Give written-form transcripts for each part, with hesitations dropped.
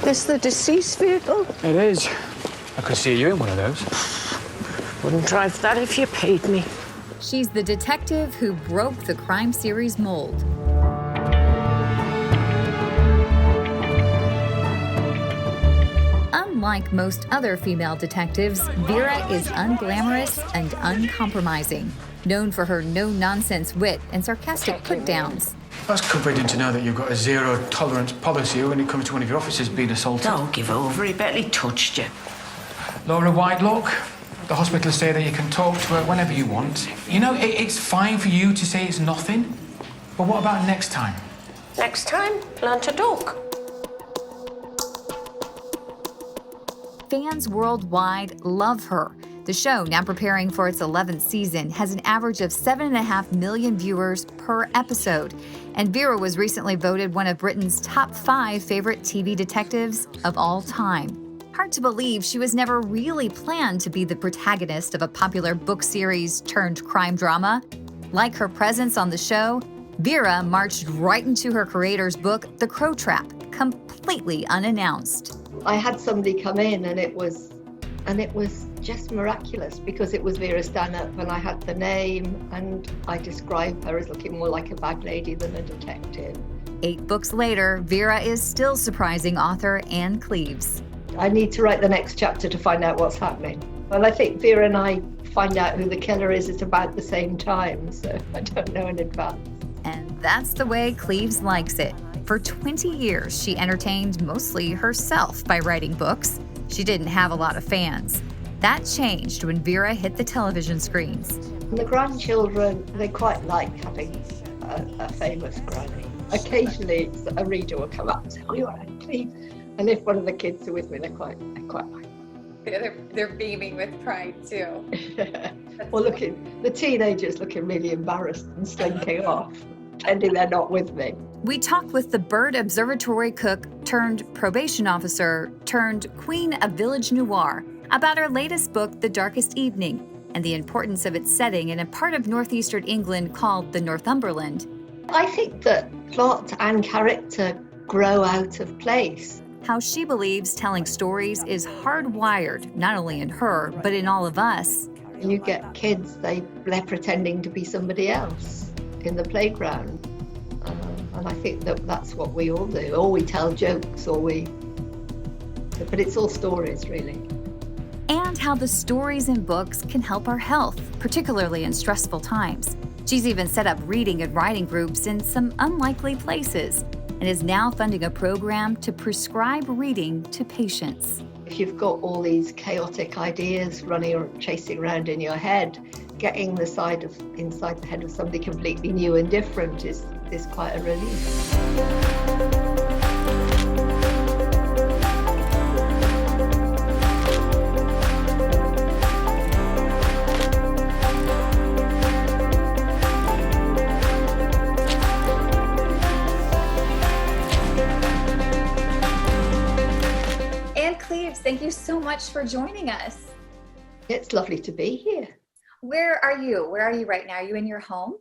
This the deceased vehicle? It is. I could see you in one of those. Wouldn't drive that if you paid me. She's the detective who broke the crime series mold. Unlike most other female detectives, Vera is unglamorous and uncompromising, known for her no-nonsense wit and sarcastic put-downs. I was comforted to know that you've got a zero-tolerance policy when it comes to one of your officers being assaulted. Don't give over, he barely touched you. Laura Whitelock, the hospital say that you can talk to her whenever you want. You know, it's fine for you to say it's nothing, but what about next time? Next time, plant a dog. Fans worldwide love her. The show, now preparing for its 11th season, has an average of 7.5 million viewers per episode. And Vera was recently voted one of Britain's top 5 favorite TV detectives of all time. Hard to believe she was never really planned to be the protagonist of a popular book series turned crime drama. Like her presence on the show, Vera marched right into her creator's book, The Crow Trap, completely unannounced. I had somebody come in and it was just miraculous because it was Vera Stanhope and I had the name and I described her as looking more like a bag lady than a detective. 8 books later, Vera is still surprising author Ann Cleeves. I need to write the next chapter to find out what's happening. Well, I think Vera and I find out who the killer is at about the same time, so I don't know in advance. And that's the way Cleeves likes it. For 20 years, she entertained mostly herself by writing books. She didn't have a lot of fans. That changed when Vera hit the television screens. And the grandchildren, they quite like having a famous granny. Occasionally, a reader will come up and say, "Oh, you're Ann Cleeves." And if one of the kids are with me, they quite like it. They're beaming with pride too. Well, the teenagers looking really embarrassed and slinking off, pretending they're not with me. We talked with the Bird Observatory cook turned probation officer turned queen of Village Noir about her latest book, The Darkest Evening, and the importance of its setting in a part of northeastern England called the Northumberland. I think that plot and character grow out of place. How she believes telling stories is hardwired, not only in her, but in all of us. You get kids, they're pretending to be somebody else in the playground. And I think that that's what we all do. Or we tell jokes, but it's all stories, really. And how the stories in books can help our health, particularly in stressful times. She's even set up reading and writing groups in some unlikely places and is now funding a program to prescribe reading to patients. If you've got all these chaotic ideas running or chasing around in your head, getting inside the head of somebody completely new and different is quite a relief. Ann Cleeves, thank you so much for joining us. It's lovely to be here. Where are you? Where are you right now? Are you in your home?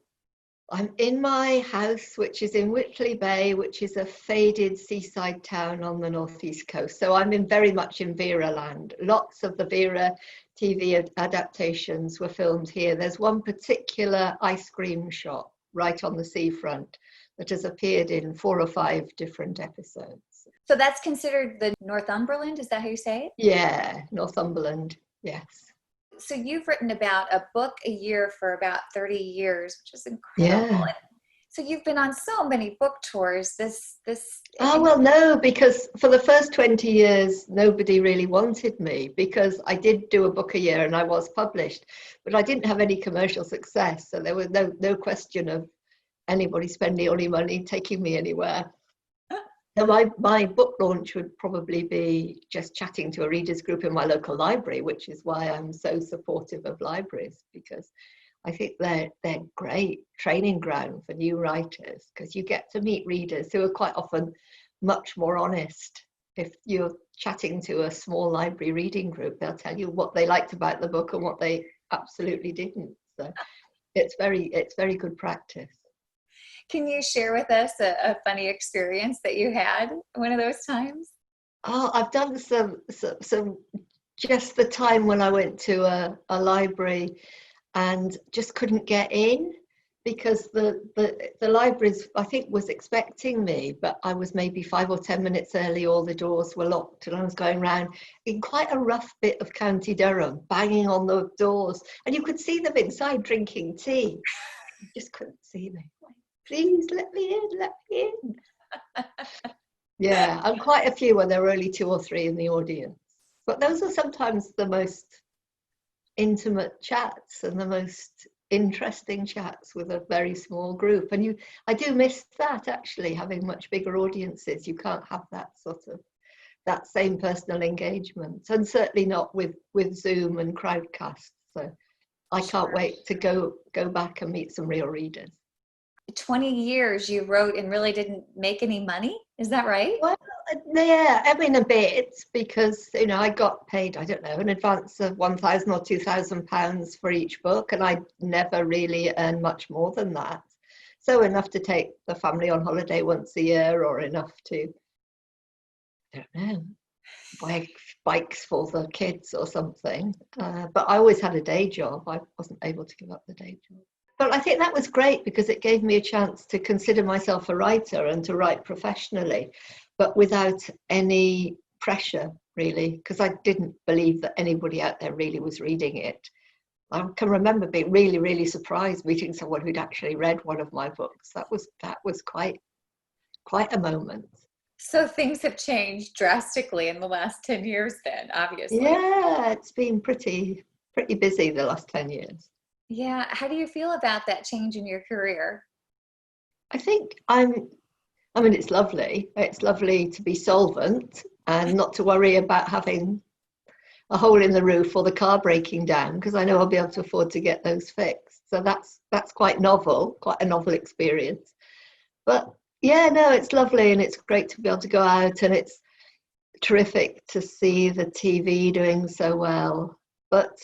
I'm in my house, which is in Whitley Bay, which is a faded seaside town on the northeast coast. So I'm very much in Vera land. Lots of the Vera TV adaptations were filmed here. There's one particular ice cream shop right on the seafront that has appeared in 4 or 5 different episodes. So that's considered the Northumberland, is that how you say it? Yeah, Northumberland, yes. So you've written about a book a year for about 30 years, which is incredible. Yeah. So you've been on so many book tours. Oh, well, no, because for the first 20 years, nobody really wanted me because I did do a book a year and I was published, but I didn't have any commercial success. So there was no question of anybody spending any money taking me anywhere. So my book launch would probably be just chatting to a readers group in my local library, which is why I'm so supportive of libraries, because I think they're great training ground for new writers, because you get to meet readers who are quite often much more honest. If you're chatting to a small library reading group, they'll tell you what they liked about the book and what they absolutely didn't. So it's very good practice. Can you share with us a funny experience that you had one of those times? Oh, I've done some just the time when I went to a library and just couldn't get in because the libraries, I think, was expecting me, but I was maybe 5 or 10 minutes early. All the doors were locked and I was going around in quite a rough bit of County Durham, banging on the doors, and you could see them inside drinking tea. You just couldn't see me. Please let me in. Yeah, and quite a few when there were only 2 or 3 in the audience. But those are sometimes the most intimate chats and the most interesting chats with a very small group. And I do miss that, actually, having much bigger audiences. You can't have that same personal engagement, and certainly not with Zoom and Crowdcast. So I can't wait to go back and meet some real readers. 20 years you wrote and really didn't make any money. Is that right? Well, yeah, I mean, a bit, because, I got paid, I don't know, in advance of £1,000 or £2,000 for each book, and I never really earned much more than that. So enough to take the family on holiday once a year, or enough to, I don't know, buy bikes for the kids or something. But I always had a day job. I wasn't able to give up the day job. But I think that was great because it gave me a chance to consider myself a writer and to write professionally, but without any pressure, really, because I didn't believe that anybody out there really was reading it. I can remember being really, really surprised meeting someone who'd actually read one of my books. That was quite a moment. So things have changed drastically in the last 10 years then, obviously. Yeah, it's been pretty busy the last 10 years. Yeah. How do you feel about that change in your career? I think it's lovely. It's lovely to be solvent and not to worry about having a hole in the roof or the car breaking down, because I know I'll be able to afford to get those fixed. So that's quite a novel experience. But yeah, no, it's lovely, and it's great to be able to go out, and it's terrific to see the TV doing so well. But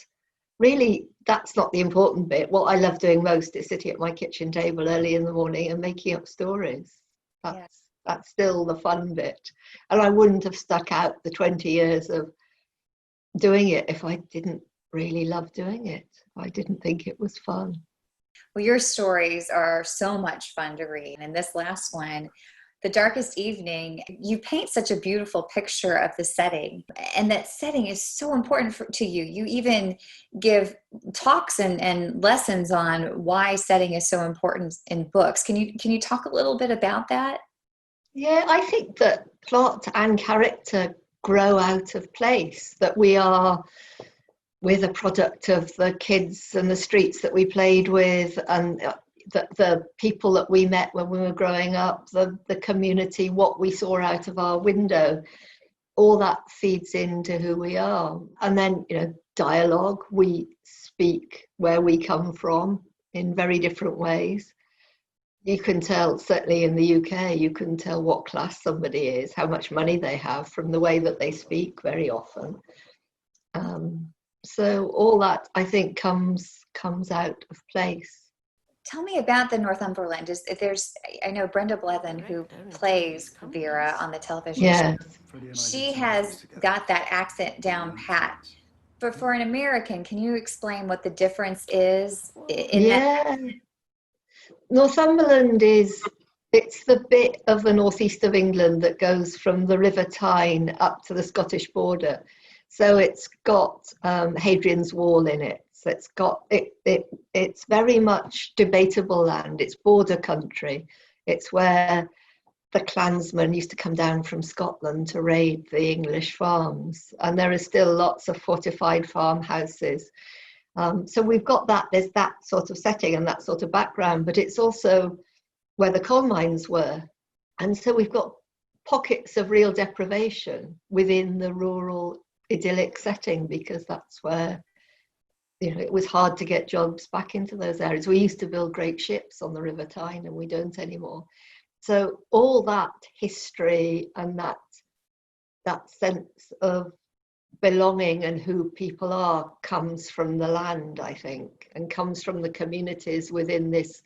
really, that's not the important bit. What I love doing most is sitting at my kitchen table early in the morning and making up stories. That's still the fun bit. And I wouldn't have stuck out the 20 years of doing it if I didn't really love doing it. I didn't think it was fun. Well, your stories are so much fun to read. And this last one, The Darkest Evening, you paint such a beautiful picture of the setting. And that setting is so important to you. You even give talks and lessons on why setting is so important in books. Can you talk a little bit about that? Yeah, I think that plot and character grow out of place, that we're the product of the kids and the streets that we played with, and the people that we met when we were growing up, the community, what we saw out of our window, all that feeds into who we are. And then, dialogue, we speak where we come from in very different ways. You can tell, certainly in the UK, you can tell what class somebody is, how much money they have from the way that they speak very often. So all that, I think, comes out of place. Tell me about the Northumberland. I know Brenda Blethyn, who plays Vera on the television show. She has got that accent down pat. But for an American, can you explain what the difference is in that? Northumberland it's the bit of the northeast of England that goes from the River Tyne up to the Scottish border. So it's got Hadrian's Wall in it. So it's got it's very much debatable land. It's border country. It's where the clansmen used to come down from Scotland to raid the English farms, and there are still lots of fortified farmhouses. So we've got that. There's that sort of setting and that sort of background, but it's also where the coal mines were, and so we've got pockets of real deprivation within the rural idyllic setting, because that's where it was hard to get jobs back into those areas. We used to build great ships on the River Tyne, and we don't anymore. So all that history and that sense of belonging and who people are comes from the land, I think, and comes from the communities within this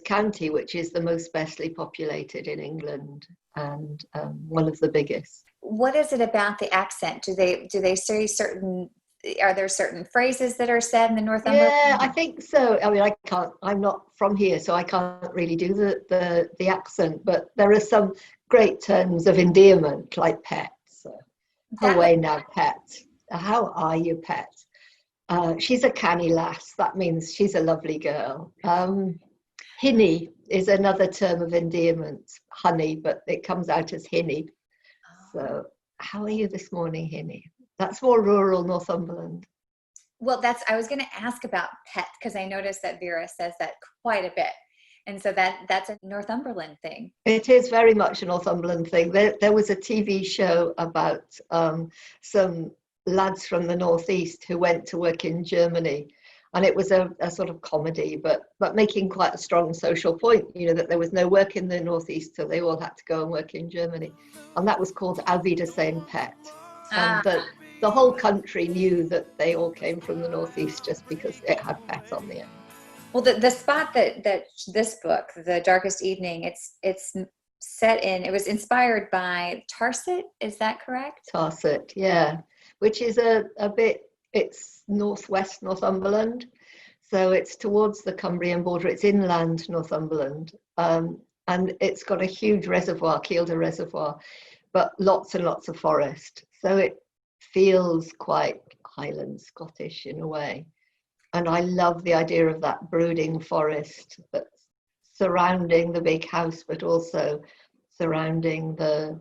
county, which is the most sparsely populated in England and one of the biggest. what is it about the accent? Do they say certain, are there certain phrases that are said in the Northumberland? Yeah, I think so. I mean, I'm not from here, so I can't really do the accent, but there are some great terms of endearment, like pet. So, away now, pet. How are you, pet? She's a canny lass. That means she's a lovely girl. Hinny is another term of endearment. Honey, but it comes out as hinny. So, how are you this morning, hinny? That's more rural Northumberland. Well, I was going to ask about pet, because I noticed that Vera says that quite a bit. And so that's a Northumberland thing. It is very much a Northumberland thing. There was a TV show about some lads from the Northeast who went to work in Germany. And it was a sort of comedy, but making quite a strong social point, that there was no work in the Northeast, so they all had to go and work in Germany. And that was called Auf Wiedersehen, Pet. And the whole country knew that they all came from the Northeast just because it had pet on the end. Well, the spot that this book, The Darkest Evening, it's set in, it was inspired by Tarset, is that correct? Tarset, yeah, which is a bit, it's northwest Northumberland, so it's towards the Cumbrian border. It's inland Northumberland, and it's got a huge reservoir, Kielder Reservoir, but lots and lots of forest. So it feels quite Highland Scottish in a way. And I love the idea of that brooding forest that's surrounding the big house, but also surrounding the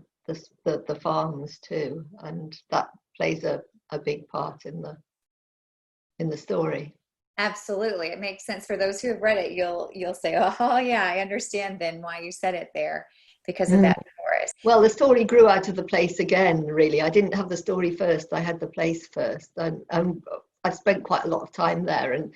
farms too. And that plays a big part in the story. Absolutely. It makes sense. For those who have read it, you'll say, oh yeah, I understand then why you said it there, because of that forest. Well, the story grew out of the place again, really. I didn't have the story first, I had the place first. And I spent quite a lot of time there and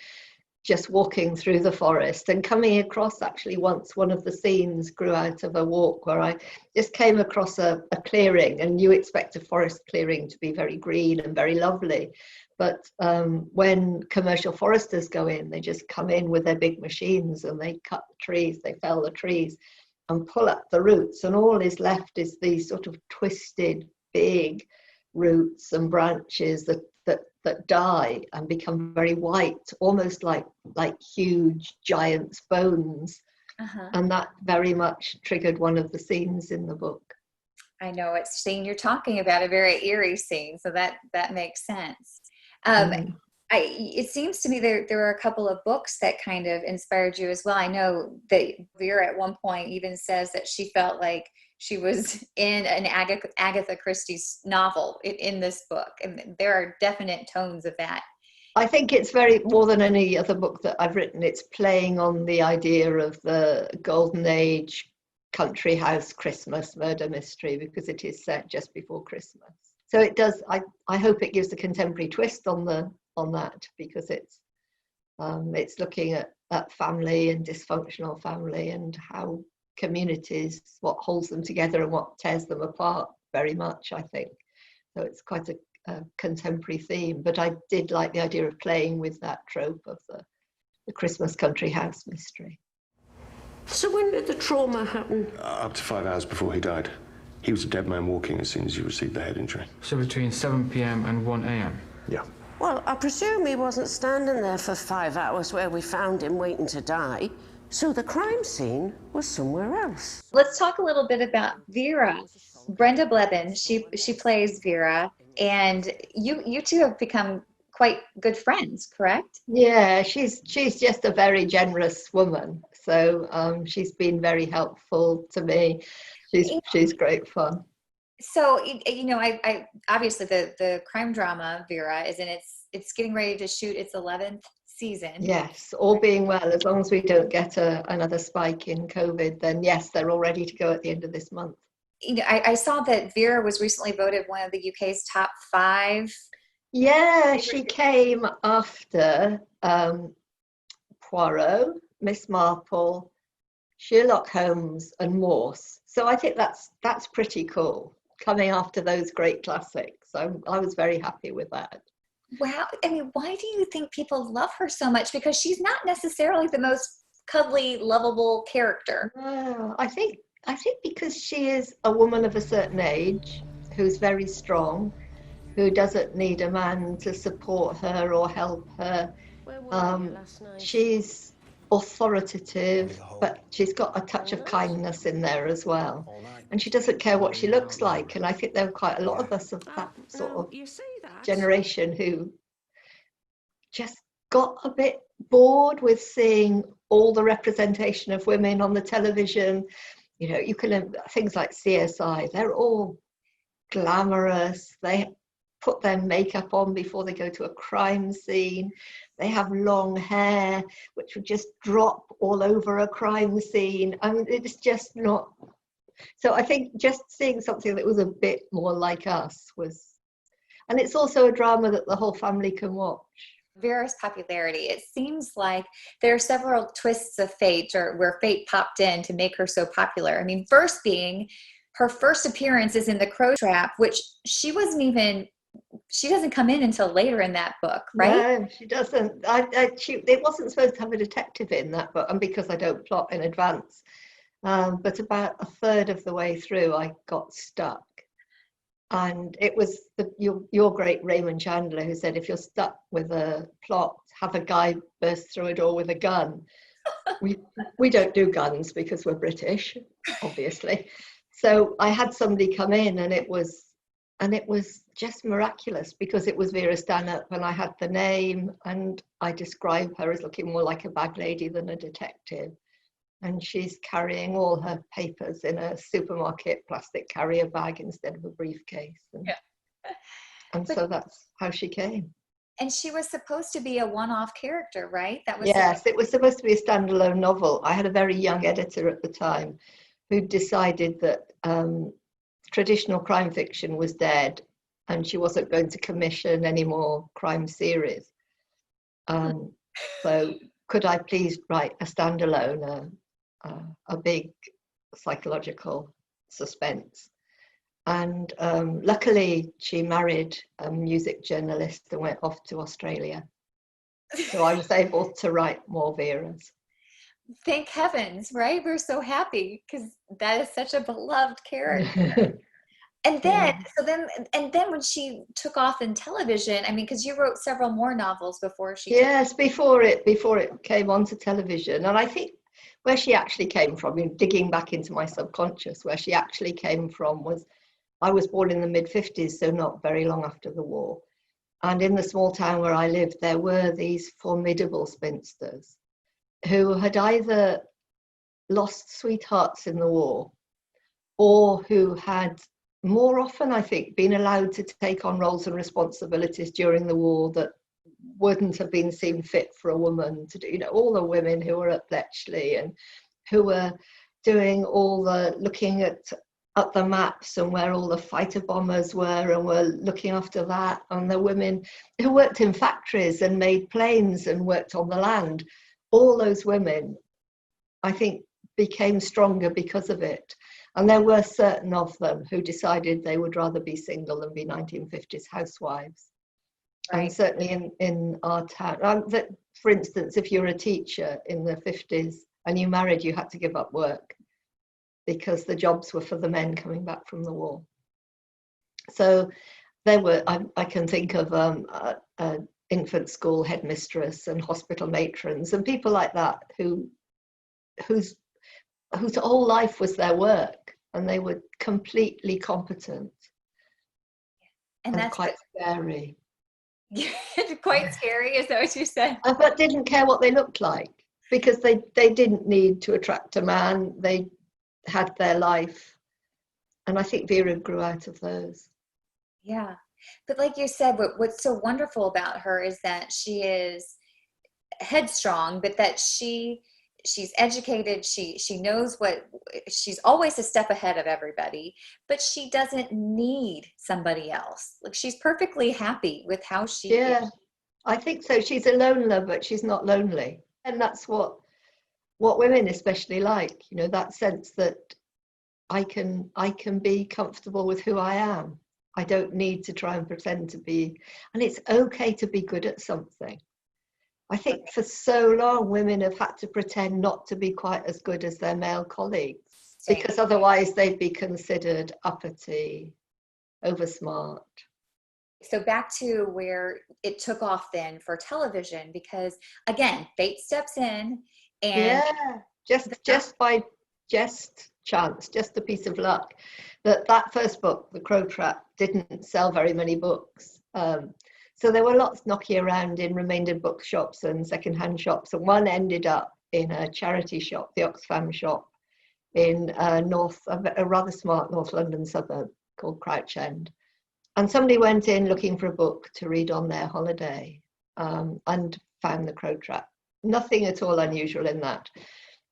just walking through the forest and coming across, actually once one of the scenes grew out of a walk where I just came across a clearing, and you expect a forest clearing to be very green and very lovely. But when commercial foresters go in, they just come in with their big machines and they cut the trees, they fell the trees and pull up the roots, and all is left is these sort of twisted big roots and branches that die and become very white, almost like huge giants' bones. And that very much triggered one of the scenes in the book. I know it's scene you're talking about, a very eerie scene, so that makes sense. It seems to me there are a couple of books that kind of inspired you as well. I know that Vera at one point even says that she felt like she was in an Agatha Christie's novel in this book, and there are definite tones of that. I think it's very, more than any other book that I've written, it's playing on the idea of the golden age country house Christmas murder mystery, because it is set just before Christmas. So it does, I hope it gives a contemporary twist on that, because it's looking at family and dysfunctional family and how communities, what holds them together and what tears them apart, very much, I think. So it's quite a contemporary theme, but I did like the idea of playing with that trope of the Christmas country house mystery. So when did the trauma happen? Up to 5 hours before he died. He was a dead man walking as soon as he received the head injury. So between 7 p.m. and 1 a.m.? Yeah. Well, I presume he wasn't standing there for 5 hours where we found him waiting to die. So the crime scene was somewhere else. Let's talk a little bit about Vera. Brenda Blethyn, she plays Vera, and you two have become quite good friends, correct? Yeah, she's just a very generous woman. So she's been very helpful to me. She's great fun. So I obviously the crime drama Vera is in it's getting ready to shoot its 11th season. Yes, all being well, as long as we don't get another spike in COVID, then yes, they're all ready to go at the end of this month. I saw that Vera was recently voted one of the UK's top 5. Yeah, she came after Poirot, Miss Marple, Sherlock Holmes and Morse. So I think that's pretty cool, coming after those great classics. I was very happy with that. Wow. I mean, why do you think people love her so much? Because she's not necessarily the most cuddly, lovable character. I think because she is a woman of a certain age who's very strong, who doesn't need a man to support her or help her. Where were you last night? She's authoritative, but she's got a touch of kindness in there as well. And she doesn't care what she looks like. And I think there are quite a lot of us of that sort of you see that? generation who just got a bit bored with seeing all the representation of women on the television. You know, you can, things like CSI, they're all glamorous. They put their makeup on before they go to a crime scene. They have long hair, which would just drop all over a crime scene. I mean, it's just not. So I think just seeing something that was a bit more like us was, and it's also a drama that the whole family can watch. Vera's popularity, it seems like there are several twists of fate, or where fate popped in to make her so popular. I mean, first being her first appearance is in The Crow Trap, which she doesn't come in until later in that book, right? No, she doesn't. It wasn't supposed to have a detective in that book, and because I don't plot in advance. But about a third of the way through, I got stuck. And it was your great Raymond Chandler who said, if you're stuck with a plot, have a guy burst through a door with a gun. We don't do guns because we're British, obviously. So I had somebody come in, and it was just miraculous because it was Vera Stanhope, and I had the name, and I describe her as looking more like a bag lady than a detective. And she's carrying all her papers in a supermarket plastic carrier bag instead of a briefcase. And so that's how she came. And she was supposed to be a one-off character, right? That was Yes, it was supposed to be a standalone novel. I had a very young editor at the time who decided that traditional crime fiction was dead and she wasn't going to commission any more crime series. So could I please write a standalone, a big psychological suspense? And luckily she married a music journalist and went off to Australia. So I was able to write more Veras. Thank heavens, right? We're so happy because that is such a beloved character. And then, when she took off in television, I mean, because you wrote several more novels before she. Yes, before it came onto television, and I think where she actually came from, digging back into my subconscious, where she actually came from was, I was born in the mid-50s, so not very long after the war, and in the small town where I lived, there were these formidable spinsters who had either lost sweethearts in the war, or who had more often, I think, been allowed to take on roles and responsibilities during the war that wouldn't have been seen fit for a woman to do. You know, all the women who were at Bletchley and who were doing all the looking at the maps and where all the fighter bombers were, and were looking after that, and the women who worked in factories and made planes and worked on the land. All those women, I think, became stronger because of it. And there were certain of them who decided they would rather be single than be 1950s housewives. Right. And certainly in our town, for instance, if you're a teacher in the 50s and you married, you had to give up work because the jobs were for the men coming back from the war. So there were, I can think of an infant school headmistress and hospital matrons and people like that whose whole life was their work, and they were completely competent. And that's quite scary. Quite scary, is that what you said? But didn't care what they looked like, because they didn't need to attract a man. They had their life. And I think Vera grew out of those. Yeah. But like you said, what's so wonderful about her is that she is headstrong, but that she's educated, she knows she's always a step ahead of everybody, but she doesn't need somebody else. Like, she's perfectly happy with how she is. I think so. She's a loner, but she's not lonely. And that's what women especially like, you know, that sense that I can be comfortable with who I am. I don't need to try and pretend to be, and it's okay to be good at something. I think for so long, women have had to pretend not to be quite as good as their male colleagues, because otherwise they'd be considered uppity over smart. So back to where it took off then for television, because again, fate steps in, and Yeah, just by chance, just a piece of luck, that first book, The Crow Trap, didn't sell very many books. So there were lots knocking around in remainder bookshops and secondhand shops, and one ended up in a charity shop, the Oxfam shop, in a rather smart North London suburb called Crouch End. And somebody went in looking for a book to read on their holiday, and found The Crow Trap. Nothing at all unusual in that.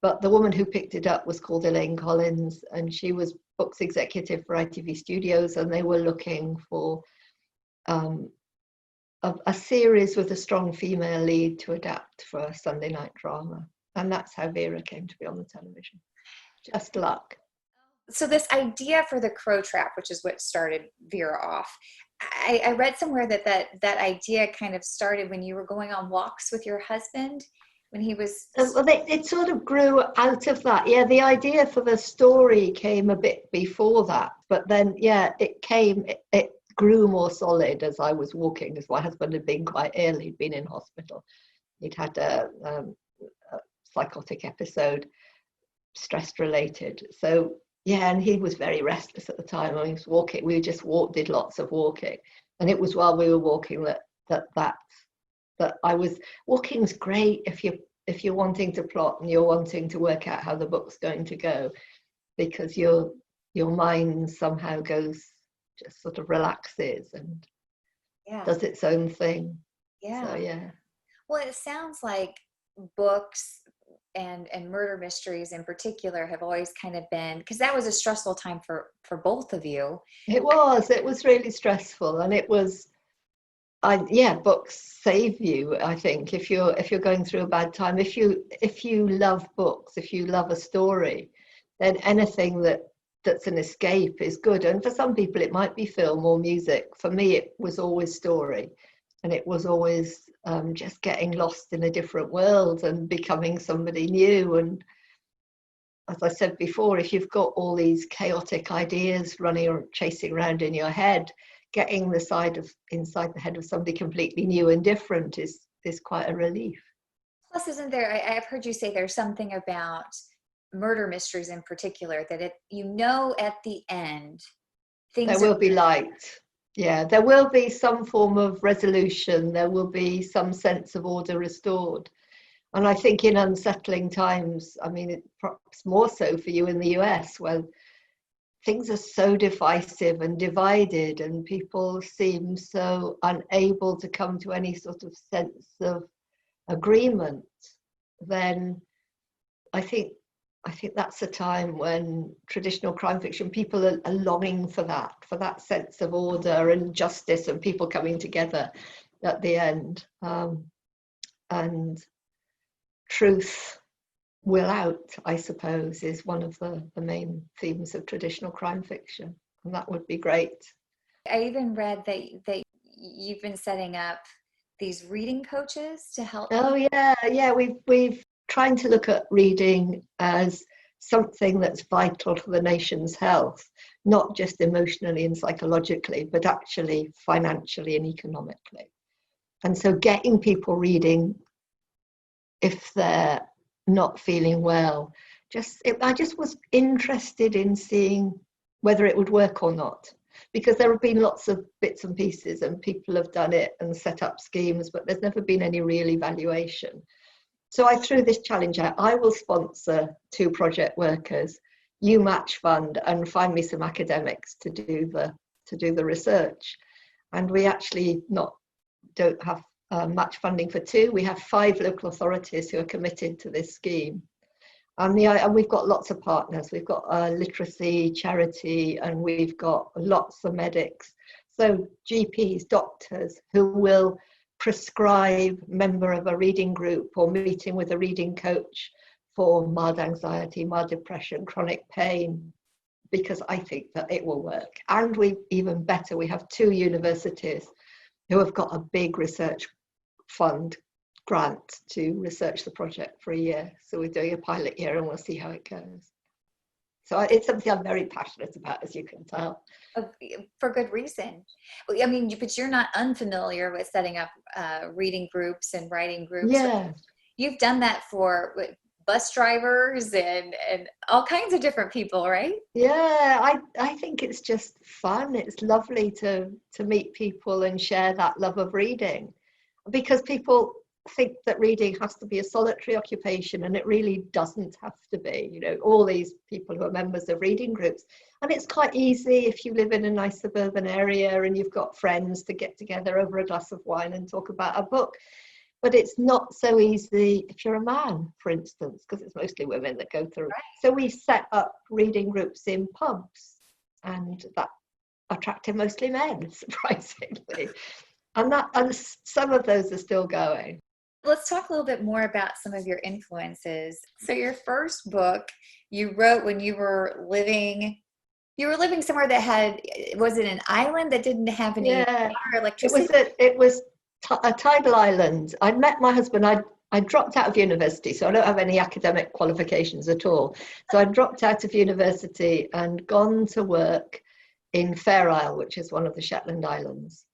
But the woman who picked it up was called Elaine Collins, and she was books executive for ITV Studios, and they were looking for a series with a strong female lead to adapt for a Sunday night drama. And that's how Vera came to be on the television. Just luck. So this idea for The Crow Trap, which is what started Vera off, I read somewhere that idea kind of started when you were going on walks with your husband when he was... Well, it sort of grew out of that. Yeah, the idea for the story came a bit before that. But then, yeah, it grew more solid as I was walking, because my husband had been quite ill. He'd been in hospital. He'd had a psychotic episode, stress-related. So... yeah, and he was very restless at the time. When he was walking, we just did lots of walking, and it was while we were walking that I was... walking's great if you're wanting to plot and you're wanting to work out how the book's going to go, because your mind somehow goes, just sort of relaxes and does its own thing. Yeah. So yeah. Well, it sounds like books and murder mysteries in particular have always kind of been, because that was a stressful time for both of you. It was really stressful, and it was, books save you, I think, if you're going through a bad time. If you love books, if you love a story, then anything that's an escape is good. And for some people it might be film or music. For me it was always story, and it was always just getting lost in a different world and becoming somebody new. And as I said before, if you've got all these chaotic ideas running or chasing around in your head, getting inside the head of somebody completely new and different is quite a relief. Plus, isn't there, I've heard you say there's something about murder mysteries in particular that at the end things there will be light. Yeah, there will be some form of resolution. There will be some sense of order restored. And I think in unsettling times, I mean, perhaps more so for you in the US, where things are so divisive and divided, and people seem so unable to come to any sort of sense of agreement, then I think that's a time when traditional crime fiction, people are longing for that sense of order and justice and people coming together at the end. And truth will out, I suppose, is one of the main themes of traditional crime fiction. And that would be great. I even read that you've been setting up these reading coaches to help. Oh yeah, we've trying to look at reading as something that's vital to the nation's health, not just emotionally and psychologically, but actually financially and economically. And so getting people reading if they're not feeling well, I just was interested in seeing whether it would work or not, because there have been lots of bits and pieces and people have done it and set up schemes, but there's never been any real evaluation. So I threw this challenge out. I will sponsor 2 project workers, you match fund and find me some academics to do the research. And we actually don't have match funding for 2. We have 5 local authorities who are committed to this scheme. And we've got lots of partners. We've got a literacy charity, and we've got lots of medics. So GPs, doctors who will prescribe member of a reading group or meeting with a reading coach for mild anxiety, mild depression, chronic pain, because I think that it will work. And even better, we have 2 universities who have got a big research fund grant to research the project for a year. So we're doing a pilot year and we'll see how it goes. So it's something I'm very passionate about, as you can tell. For good reason. I mean, but you're not unfamiliar with setting up reading groups and writing groups. Yeah. You've done that for bus drivers and all kinds of different people, right? Yeah, I think it's just fun. It's lovely to meet people and share that love of reading, because people think that reading has to be a solitary occupation, and it really doesn't have to be. You know, all these people who are members of reading groups, and it's quite easy if you live in a nice suburban area and you've got friends to get together over a glass of wine and talk about a book. But it's not so easy if you're a man, for instance, because it's mostly women that go through. Right. So we set up reading groups in pubs, and that attracted mostly men, surprisingly. And some of those are still going. Let's talk a little bit more about some of your influences. So your first book you wrote when you were living somewhere that was it an island that didn't have any water or electricity? It was a tidal island. I'd met my husband. I dropped out of university, so I don't have any academic qualifications at all. So I dropped out of university and gone to work in Fair Isle, which is one of the Shetland Islands.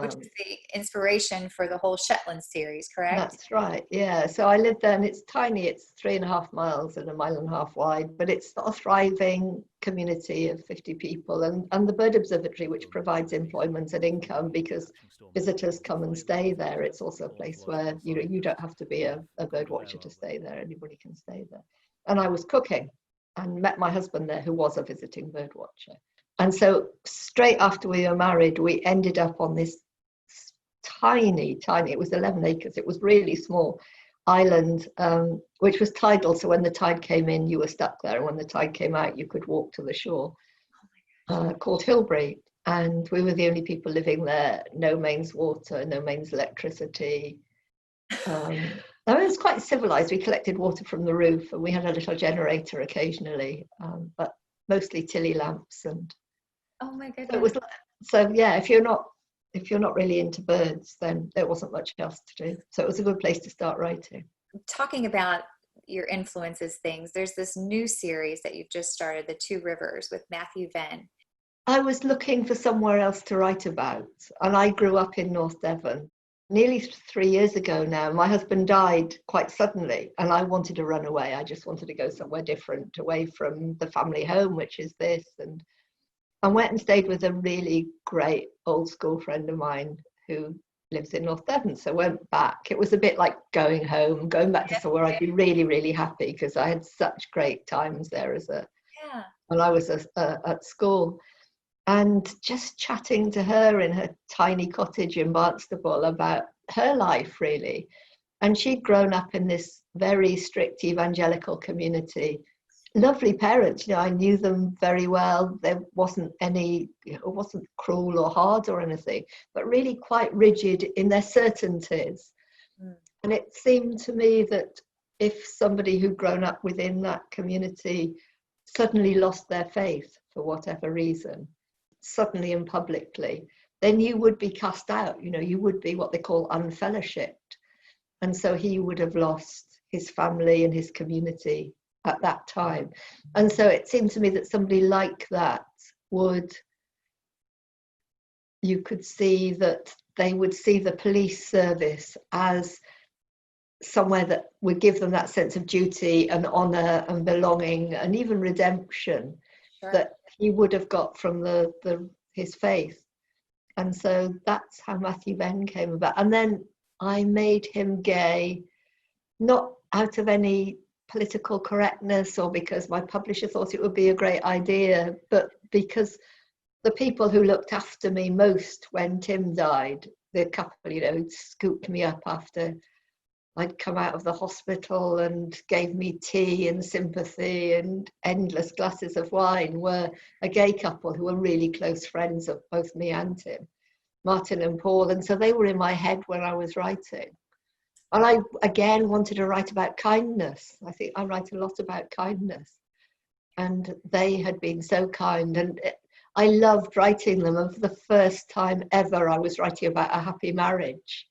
Which is the inspiration for the whole Shetland series, correct? That's right, yeah. So I lived there, and it's tiny. It's 3.5 miles and 1.5 miles wide, but it's a thriving community of 50 people. And the Bird Observatory, which provides employment and income because visitors come and stay there. It's also a place where you don't have to be a bird watcher to stay there. Anybody can stay there. And I was cooking and met my husband there, who was a visiting bird watcher. And so straight after we were married, we ended up on this tiny, it was 11 acres. It was really small island, which was tidal. So when the tide came in, you were stuck there. And when the tide came out, you could walk to the shore, called Hilbury. And we were the only people living there. No mains water, no mains electricity. It was quite civilized. We collected water from the roof, and we had a little generator occasionally, but mostly tilly lamps. And oh my goodness. So it was yeah, if you're not really into birds, then there wasn't much else to do. So it was a good place to start writing. Talking about your influences things, there's this new series that you've just started, The Two Rivers, with Matthew Venn. I was looking for somewhere else to write about, and I grew up in North Devon. Nearly 3 years ago now, my husband died quite suddenly, and I wanted to run away. I just wanted to go somewhere different, away from the family home, which is this, and I went and stayed with a really great old school friend of mine who lives in North Devon. So I went back. It was a bit like going home, going back to somewhere I'd be really, really happy, because I had such great times there when I was at school. And just chatting to her in her tiny cottage in Barnstaple about her life, really. And she'd grown up in this very strict evangelical community. Lovely parents, I knew them very well. There wasn't it wasn't cruel or hard or anything, but really quite rigid in their certainties. And it seemed to me that if somebody who'd grown up within that community suddenly lost their faith for whatever reason, suddenly and publicly, then you would be cast out. You would be what they call unfellowshipped. And so he would have lost his family and his community at that time. And so it seemed to me that somebody like that you could see that they would see the police service as somewhere that would give them that sense of duty and honour and belonging and even redemption that he would have got from his faith. And so that's how Matthew Venn came about. And then I made him gay, not out of any political correctness or because my publisher thought it would be a great idea, but because the people who looked after me most when Tim died, the couple, who scooped me up after I'd come out of the hospital and gave me tea and sympathy and endless glasses of wine, were a gay couple who were really close friends of both me and Tim, Martin and Paul. And so they were in my head when I was writing. And I, again, wanted to write about kindness. I think I write a lot about kindness. And they had been so kind. And I loved writing them. And for the first time ever, I was writing about a happy marriage.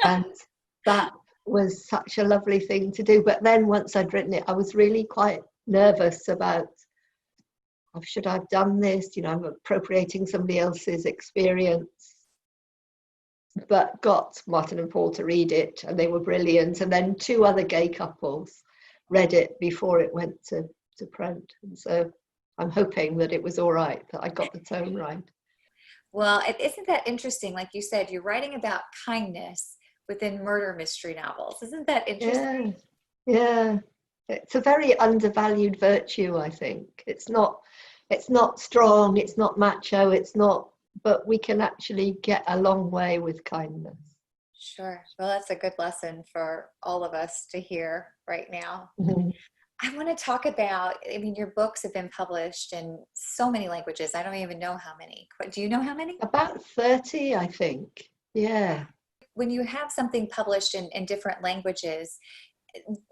And that was such a lovely thing to do. But then once I'd written it, I was really quite nervous about, oh, should I have done this? You know, I'm appropriating somebody else's experience. But got Martin and Paul to read it, and they were brilliant. And then 2 other gay couples read it before it went to print. And so I'm hoping that it was all right, that I got the tone right. Well, isn't that interesting? Like you said, you're writing about kindness within murder mystery novels. Isn't that interesting? Yeah. It's a very undervalued virtue, I think. It's not strong, it's not macho, but we can actually get a long way with kindness. Sure. Well, that's a good lesson for all of us to hear right now. Mm-hmm. I want to talk about, I mean, your books have been published in so many languages. I don't even know how many. Do you know how many? About 30, I think. Yeah. When you have something published in different languages,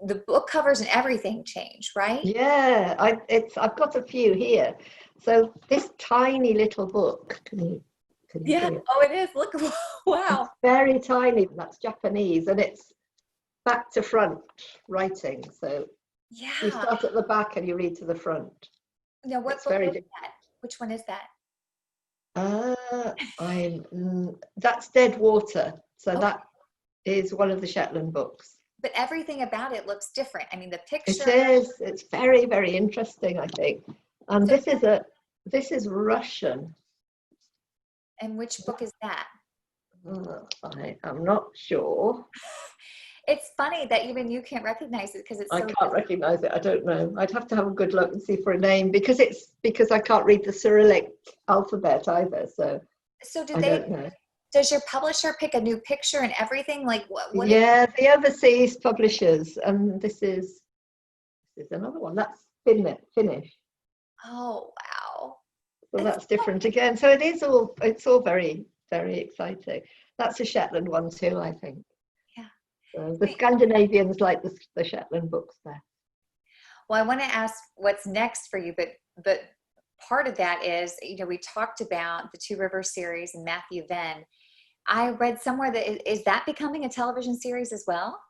the book covers and everything change, right? Yeah, I've got a few here. So this tiny little book, can you yeah. see it? Oh, it is. Look, wow. It's very tiny. That's Japanese, and it's back to front writing. So yeah, you start at the back and you read to the front. Now, what book is that? Which one is that? That's Dead Water. So that is one of the Shetland books. But everything about it looks different. I mean, the picture. It is. It's very, very interesting, I think. And so this is Russian. And which book is that? I'm not sure. It's funny that even you can't recognize it because it's so I can't recognize it. I don't know. I'd have to have a good look and see for a name because I can't read the Cyrillic alphabet either. So don't know. Does your publisher pick a new picture and everything? Like what? The overseas publishers, and this is another one. That's Finnish. Oh wow! So that's different again. So it's all very, very exciting. That's a Shetland one too, I think. Yeah. So the Scandinavians like the Shetland books there. Well, I want to ask what's next for you, but part of that is, we talked about the Two Rivers series and Matthew Venn. I read somewhere that is that becoming a television series as well?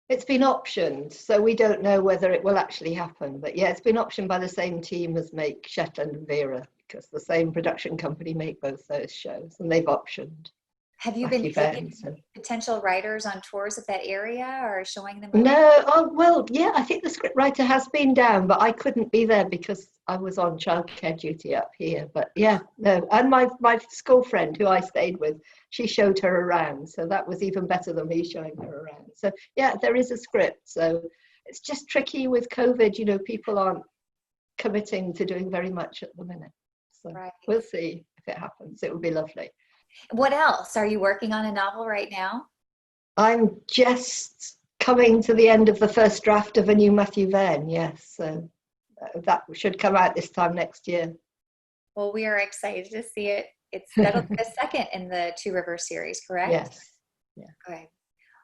It's been optioned, so we don't know whether it will actually happen. But yeah, it's been optioned by the same team as make Shetland and Vera, because the same production company make both those shows, and they've optioned. Have you Matthew been taking potential writers on tours of that area or showing them? No, yeah, I think the script writer has been down, but I couldn't be there because I was on childcare duty up here. But yeah, no, and my school friend who I stayed with, she showed her around, so that was even better than me showing her around. So yeah, there is a script. So it's just tricky with COVID. People aren't committing to doing very much at the minute. So We'll see if it happens. It would be lovely. What else? Are you working on a novel right now? I'm just coming to the end of the first draft of a new Matthew Venn, yes. So that should come out this time next year. Well, we are excited to see it. That'll be the second in the Two Rivers series, correct? Yes. Yeah. Okay.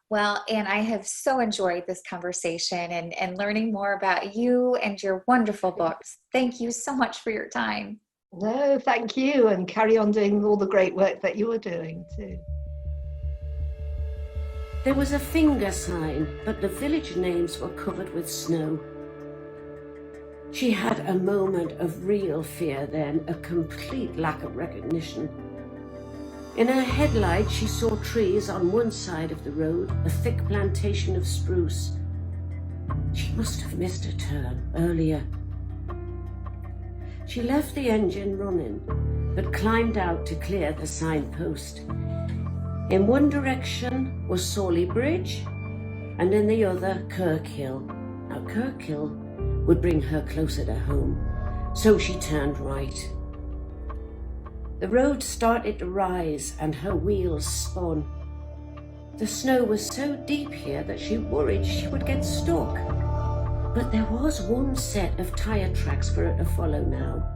Well, Ann, I have so enjoyed this conversation and learning more about you and your wonderful books. Thank you so much for your time. No, thank you, and carry on doing all the great work that you are doing too. There was a finger sign, but the village names were covered with snow. She had a moment of real fear then, a complete lack of recognition. In her headlights, she saw trees on one side of the road, a thick plantation of spruce. She must have missed a turn earlier. She left the engine running, but climbed out to clear the signpost. In one direction was Sawley Bridge, and in the other, Kirkhill. Now, Kirkhill would bring her closer to home, so she turned right. The road started to rise, and her wheels spun. The snow was so deep here that she worried she would get stuck. But there was one set of tyre tracks for her to follow now.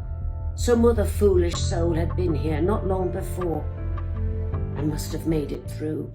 Some other foolish soul had been here not long before and must have made it through.